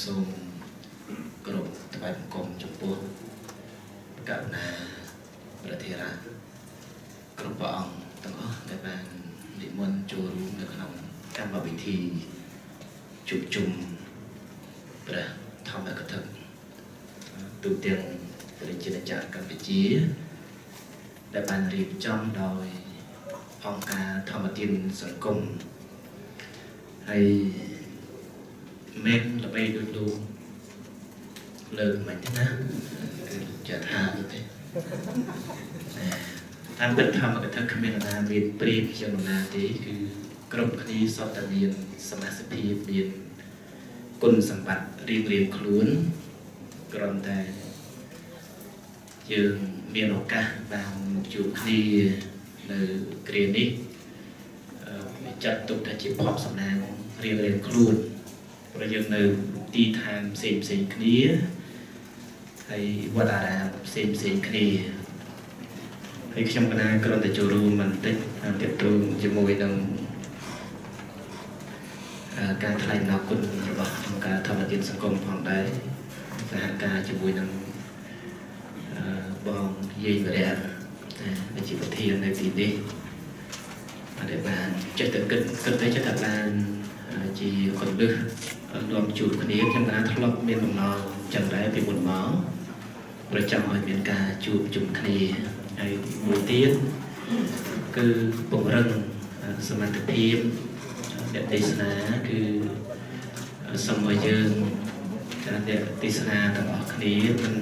សូមគោរពថ្វាយបង្គំចំពោះករុណាព្រះធេរៈគ្រប់ព្រះអង្គទាំងអស់ដែលបាននិមន្តចូលរួមនៅក្នុងកម្មវិធីជួបជុំព្រះធម្មកថាទូទាំងប្រជាជាតិកម្ពុជាដែលបានរៀបចំដោយអង្គការធម្មទានសង្គមហើយមិនល្បីដូចលោកលើកមិនទេណាគឺចាត់ថាទេតាមពិតធម្មកថាគ្មាននរណាមានព្រៀបជានរណាទេគឺគ្រប់គ្នាសុទ្ធតែមានសមាសភាពមានគុណសម្បត្តិរៀងខ្លួនគ្រាន់តែយើងមានឱកាសបានជួបគ្នានៅគ្រានេះចាត់ទុកថាជាភពសំណាងរៀងខ្លួនព្រោះយើងនៅទីឋានផ្សេងគ្នាហើយវត្តអារាមផ្សេងគ្នាហើយខ្ញុំកណាគ្រាន់តែចូលរួមបន្តិចទាក់ទងជាមួយនឹងការថ្លែងអំណរគុណរបស់អង្គការធម្មទានសង្គមផងដែរសហការជាមួយនឹងបងយាយវរៈដែលជាប្រធាននៅទីនេះដែលបានចិត្តទៅគិតទៅចិត្តថាបានជាคนលឹះនាំជួបគ្នាខ្ញុំថាធ្លាប់មានដំណងចឹងដែរពីមុនមកប្រចាំឲ្យមានការជួបជុំគ្នាហើយមួយទៀតគឺពង្រឹងសមត្ថភាពអ្នកទេសនាគឺសូមឲ្យយើងអ្នកទេសនាទាំងអស់គ្នាមិន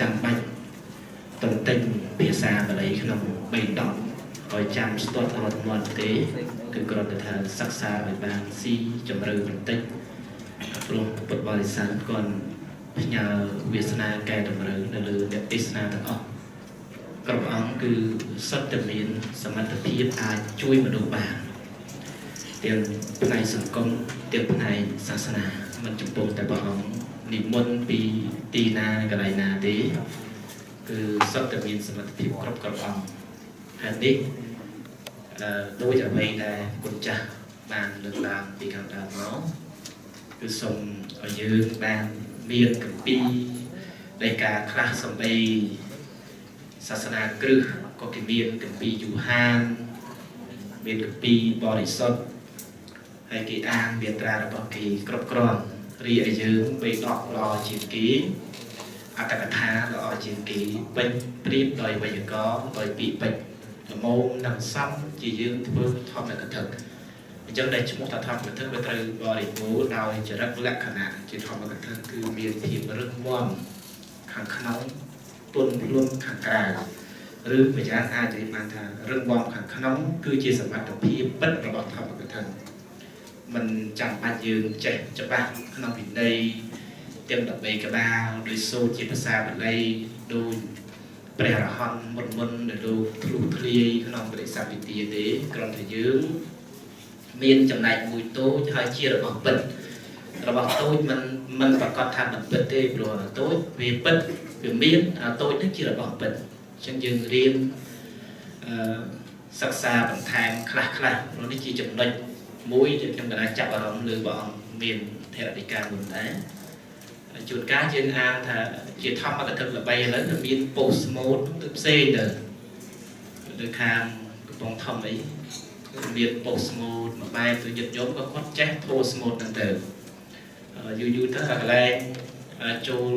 ចាំបាច់តន្ទិញភាសាបាលីក្នុង3ដងឲ្យចាំស្ទាត់អត់មាត់ទេគឺគ្រាន់តែថាសិក្សាឲ្យបានស៊ីជម្រៅបន្តិចព្រោះពុទ្ធបរិស័ទគាត់ផ្ញើវាសនាកែតម្រូវនៅលើអ្នកទេសនាទាំងអស់គ្រប់អង្គគឺសុទ្ធតែមានសមត្ថភាពអាចជួយមនុស្សបានទាំងផ្នែកសង្គមទាំងផ្នែកសាសនាមិនចំពោះតែព្រះអង្គនិមន្តពីទីណាកន្លែងណាទេគឺសុទ្ធតែមានសមត្ថភាពគ្រប់អង្គហើយនេះដោយអ្វីដែលគុណចាស់បានលើកឡើងពីខាងដើមមកគឺសូមឲ្យយើងបានមានគម្ពីរនៃការខ្លះសំដីសាសនាគ្រឹះក៏គេមានគម្ពីរយូហានមានគម្ពីរបរិសុទ្ធហើយគេអានមាត្រារបស់គេគ្រប់គ្រាន់រីឯយើងបីដកល្អជាងគេអត្តកថាល្អជាងគេពេញព្រៀបដោយវេយ្យាករណ៍ដោយពាក្យពេចន៍ល្មមនិងសំជាយើងធ្វើធម្មកថាអញ្ចឹងដែលឈ្មោះថាធម្មកថាវាត្រូវបរិបូរណ៍ដោយចរិតលក្ខណៈជាធម្មកថាគឺមានភាពរឹងមាំខាងក្នុងទន់ភ្លន់ខាងក្រៅឬម្យ៉ាងអាចនិយាយបានថារឹងមាំខាងក្នុងគឺជាសមត្ថភាពពិតរបស់ធម្មកថាមិនចាំបាច់យើងចេះច្បាស់ក្នុងវិន័យទាំង13ក្បាលដោយសូត្រជាភាសាបាលីដោយព្រះអរហន្តមុនដែលលោកធ្លុះធ្លាយក្នុងបរិស័ទវិទ្យាទេគ្រាន់តែយើងមានចំណែកមួយតូចហើយជារបស់ពិតរបស់តូចមិនប្រកាសថាមិនពិតទេព្រោះតូចវាពិតវាមានតូចនេះជារបស់ពិតអញ្ចឹងយើងរៀនសិក្សាបន្ថែមខ្លះព្រោះនេះជាចំណុចមួយដែលខ្ញុំកណាចាប់អារម្មណ៍លើព្រះអង្គមានថេរដីកាមុនដែរជួនកាលយើងអានថាជាធម្មកថាល្បីឥឡូវមានប៉ូស្មូតទៅផ្សេងទៅលើខាងកំពង់ធំអីមានប៉ូស្មូតមួយបែបទៅយឹកយំក៏គាត់ចេះធូរស្មូតហ្នឹងទៅយូរទៅកន្លែងចូល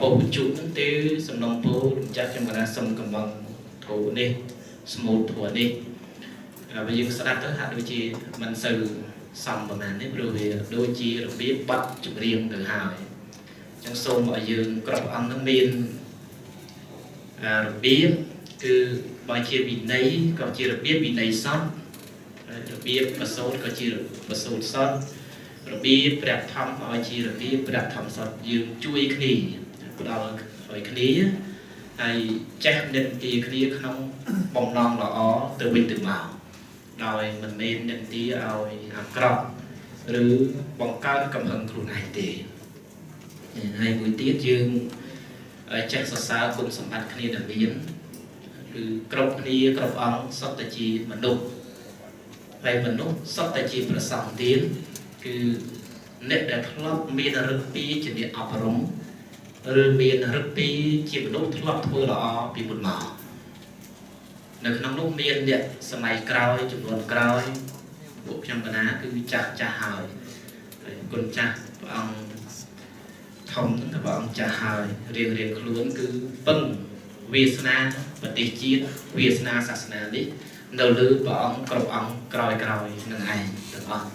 ប៉ូបញ្ជុហ្នឹងទៅសំណុំពរចាស់ខ្ញុំកណាសុំកំងធូរនេះស្មូតធូរនេះបើយើងស្ដាប់ទៅហាក់ដូចជាមិនសូវសំប្រហែលនេះព្រោះវាដូចជារបៀបបាត់ចម្រៀងទៅហើយអញ្ចឹងសូមឲ្យយើងគ្រប់អង្គនឹងមានរបៀបគឺបើជាវិន័យក៏ជារបៀបវិន័យសតរបៀបប្រសូតក៏ជាប្រសូតសតរបៀបព្រះធម្មឲ្យជារបៀបព្រះធម្មសតយើងជួយគ្នាផ្ដល់ឲ្យគ្នាហើយចេះនិន្ទាគ្នាក្នុងបំណងល្អទៅវិញទៅមកដោយមិនមែននិន្ទាឲ្យអាក្រក់ឬបង្កើនកំហឹងខ្លួនឯងទេហើយមួយទៀតយើងចេះសរសើរគុណសម្បត្តិគ្នាដែលមានគឺគ្រប់គ្នាគ្រប់អង្គសុទ្ធតែជាមនុស្សហើយមនុស្សសុទ្ធតែជាព្រះសង្ឃទៀតគឺ អ្នកដែលធ្លាប់មានរឹកពីជាអ្នកអប់រំឬមានរឹកពីជាមនុស្សធ្លាប់ធ្វើល្អពីមុនមកនៅក្នុងនោះមានអ្នកសម័យក្រោយចំនួនក្រោយពួកខ្ញុំកណាគឺចាស់ហើយគុណចាស់ព្រះអង្គធំទៅព្រះអង្គចាស់ហើយរៀងខ្លួនគឺពឹងវាសនាប្រទេសជាតិវាសនាសាសនានេះនៅលើព្រះអង្គគ្រប់អង្គក្រោយនឹងឯងទាំងអស់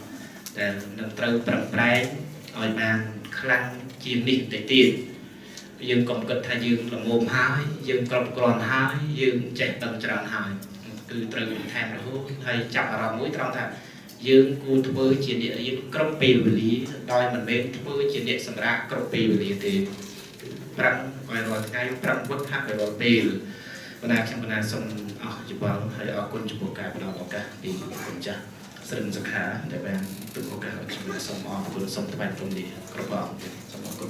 តែនឹងត្រូវប្រឹងប្រែងឲ្យបានខ្លាំងជាងនេះទៅទៀតយើងកុំគិតថាយើងល្មមហើយយើងគ្រប់គ្រាន់ហើយយើងចេះដឹងច្រើនហើយគឺត្រូវបន្ថែមរហូតហើយចាប់អារម្មណ៍មួយត្រង់ថាយើងគួរធ្វើជាអ្នករៀនគ្រប់ពេលវេលាដោយមិនមែនធ្វើជាអ្នកសម្រាប់គ្រប់ពេលវេលាទេប្រឹងឲ្យរាល់ថ្ងៃប្រឹងវឹកហាត់ឲ្យរាល់ពេលបណ្ដាខ្ញុំបណ្ដាសូមអរជប៉ុនហើយអរគុណចំពោះការផ្ដល់ឱកាសពីគុណចាស់ស្រឹងសខាដែលបានទុកឱកាសឲ្យខ្ញុំសូមអរគុណសូមថ្លែងគុំនេះគ្រប់អង្គសូមអរគុណ